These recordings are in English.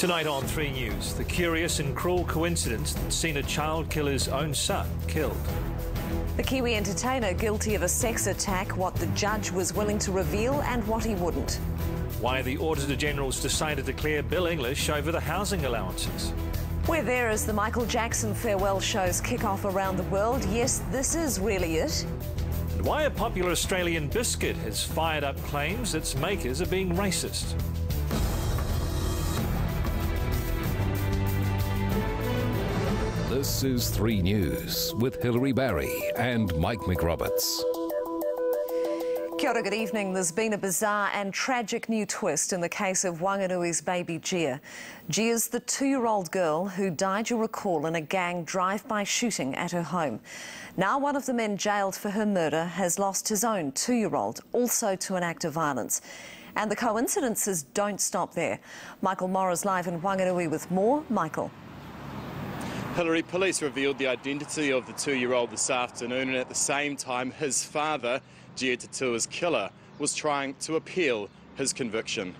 Tonight on 3 News, the curious and cruel coincidence that's seen a child kill his own son killed. The Kiwi entertainer guilty of a sex attack, what the judge was willing to reveal and what he wouldn't. Why the Auditor General's decided to clear Bill English over the housing allowances. We're there as the Michael Jackson farewell shows kick off around the world. Yes, this is really it. And why a popular Australian biscuit has fired up claims its makers are being racist. This is 3 News with Hilary and Mike McRoberts. Kia ora, good evening. There's been a bizarre and tragic new twist in the case of Wanganui's baby Gia. Gia's the 2-year-old girl who died, you'll recall, in a gang drive-by shooting at her home. Now one of the men jailed for her murder has lost his own 2-year-old, also to an act of violence. And the coincidences don't stop there. Michael Morris live in Wanganui with more. Michael. Hilary, police revealed the identity of the 2-year-old this afternoon, and at the same time his father, Gia Tatua's killer, was trying to appeal his conviction.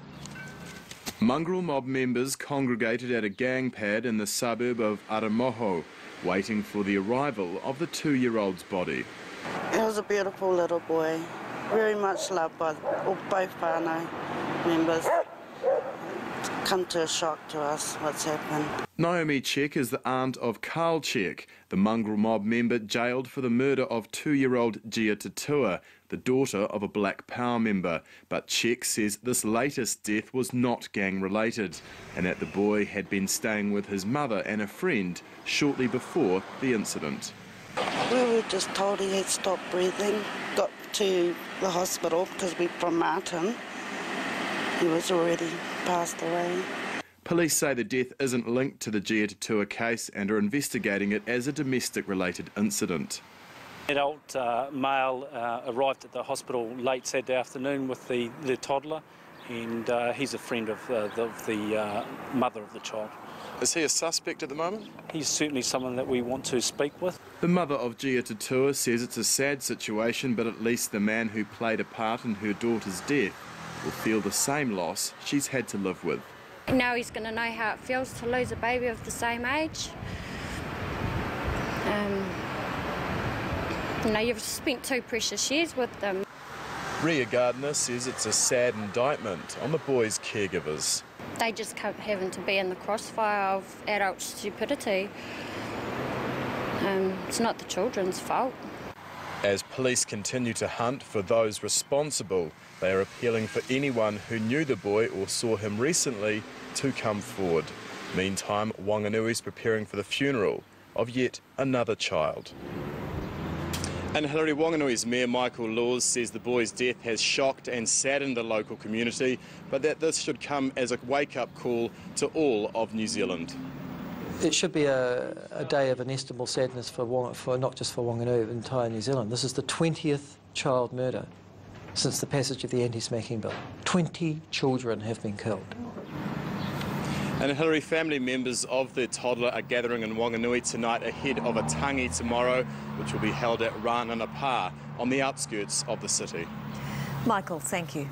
Mongrel mob members congregated at a gang pad in the suburb of Aramoho, waiting for the arrival of the 2-year-old's body. He was a beautiful little boy, very much loved by both whānau members. Come to a shock to us, what's happened. Naomi Check is the aunt of Carl Check, the mongrel mob member jailed for the murder of 2-year-old Gia Tatua, the daughter of a Black Power member. But Check says this latest death was not gang-related, and that the boy had been staying with his mother and a friend shortly before the incident. We were just told he had stopped breathing, got to the hospital because we're from Martin. He was already passed away. Police say the death isn't linked to the Gia Tatua case and are investigating it as a domestic-related incident. An adult male arrived at the hospital late Saturday afternoon with the toddler, and he's a friend of the mother of the child. Is he a suspect at the moment? He's certainly someone that we want to speak with. The mother of Gia Tatua says it's a sad situation, but at least the man who played a part in her daughter's death will feel the same loss she's had to live with. Now he's going to know how it feels to lose a baby of the same age. You know, you've spent 2 precious years with them. Ria Gardner says it's a sad indictment on the boy's caregivers. They just keep having to be in the crossfire of adult stupidity. It's not the children's fault. As police continue to hunt for those responsible, they are appealing for anyone who knew the boy or saw him recently to come forward. Meantime, Wanganui's preparing for the funeral of yet another child. And Hilary, Wanganui's Mayor Michael Laws says the boy's death has shocked and saddened the local community, but that this should come as a wake-up call to all of New Zealand. It should be a day of inestimable sadness for not just for Wanganui, but entire New Zealand. This is the 20th child murder since the passage of the anti-smacking bill. 20 children have been killed. And Hilary, family members of the toddler are gathering in Wanganui tonight ahead of a tangi tomorrow, which will be held at Rananapa on the outskirts of the city. Michael, thank you.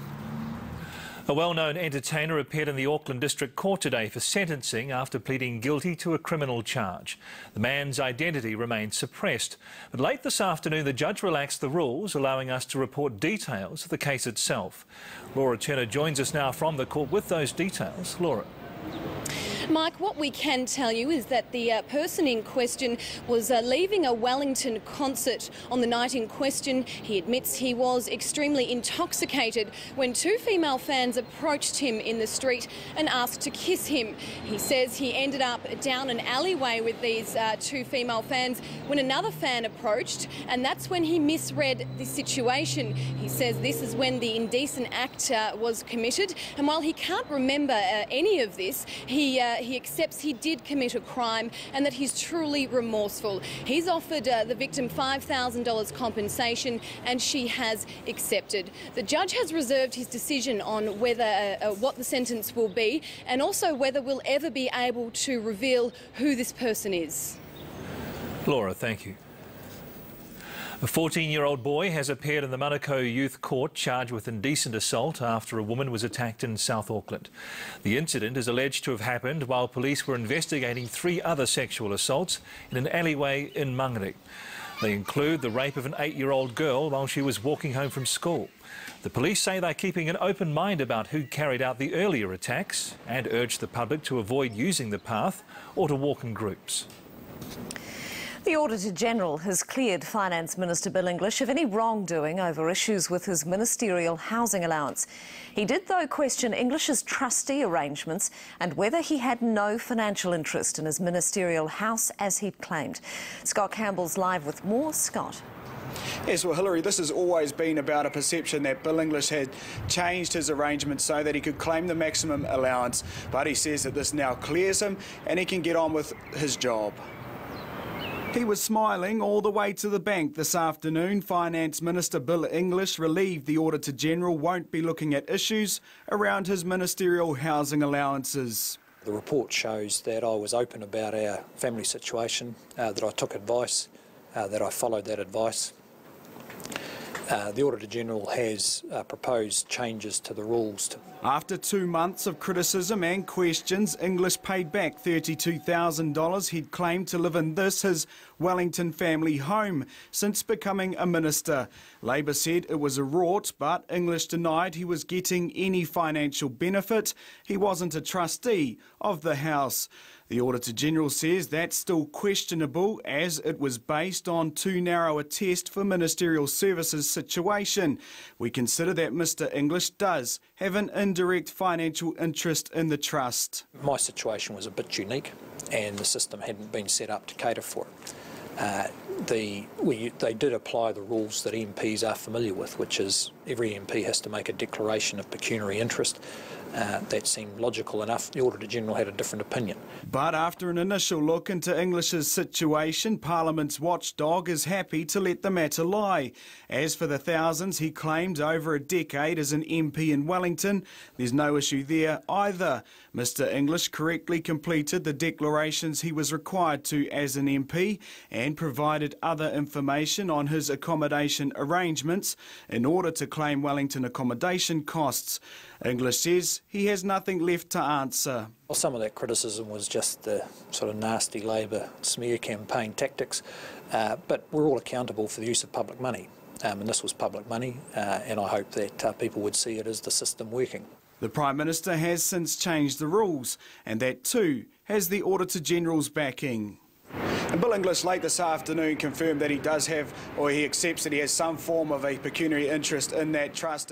A well-known entertainer appeared in the Auckland District Court today for sentencing after pleading guilty to a criminal charge. The man's identity remains suppressed, but late this afternoon the judge relaxed the rules, allowing us to report details of the case itself. Laura Turner joins us now from the court with those details. Laura. Mike, what we can tell you is that the person in question was leaving a Wellington concert on the night in question. He admits he was extremely intoxicated when 2 female fans approached him in the street and asked to kiss him. He says he ended up down an alleyway with these 2 female fans when another fan approached, and that's when he misread the situation. He says this is when the indecent act was committed, and while he can't remember any of this, he accepts he did commit a crime and that he's truly remorseful. He's offered the victim $5,000 compensation and she has accepted. The judge has reserved his decision on whether what the sentence will be and also whether we'll ever be able to reveal who this person is. Laura, thank you. A 14-year-old boy has appeared in the Manukau Youth Court charged with indecent assault after a woman was attacked in South Auckland. The incident is alleged to have happened while police were investigating 3 other sexual assaults in an alleyway in Mangere. They include the rape of an 8-year-old girl while she was walking home from school. The police say they're keeping an open mind about who carried out the earlier attacks and urge the public to avoid using the path or to walk in groups. The Auditor-General has cleared Finance Minister Bill English of any wrongdoing over issues with his ministerial housing allowance. He did, though, question English's trustee arrangements and whether he had no financial interest in his ministerial house, as he'd claimed. Scott Campbell's live with more. Scott. Yes, well, Hilary, this has always been about a perception that Bill English had changed his arrangements so that he could claim the maximum allowance, but he says that this now clears him and he can get on with his job. He was smiling all the way to the bank this afternoon. Finance Minister Bill English relieved the Auditor-General won't be looking at issues around his ministerial housing allowances. The report shows that I was open about our family situation, that I took advice, that I followed that advice. The Auditor-General has proposed changes to the rules. After 2 months of criticism and questions, English paid back $32,000 he'd claimed to live in his Wellington family home since becoming a minister. Labor said it was a rort, but English denied he was getting any financial benefit. He wasn't a trustee of the house. The Auditor-General says that's still questionable as it was based on too narrow a test for ministerial services situation. We consider that Mr English does have an indirect financial interest in the trust. My situation was a bit unique and the system hadn't been set up to cater for it. They did apply the rules that MPs are familiar with, which is every MP has to make a declaration of pecuniary interest. That seemed logical enough. The Auditor-General had a different opinion. But after an initial look into English's situation, Parliament's watchdog is happy to let the matter lie. As for the thousands he claimed over a decade as an MP in Wellington, there's no issue there either. Mr English correctly completed the declarations he was required to as an MP and provided other information on his accommodation arrangements in order to claim Wellington accommodation costs. English says he has nothing left to answer. Well, some of that criticism was just the sort of nasty Labor smear campaign tactics, but we're all accountable for the use of public money, and this was public money, and I hope that people would see it as the system working. The Prime Minister has since changed the rules, and that too has the Auditor-General's backing. And Bill English late this afternoon confirmed that he does have, or he accepts that he has some form of a pecuniary interest in that trust.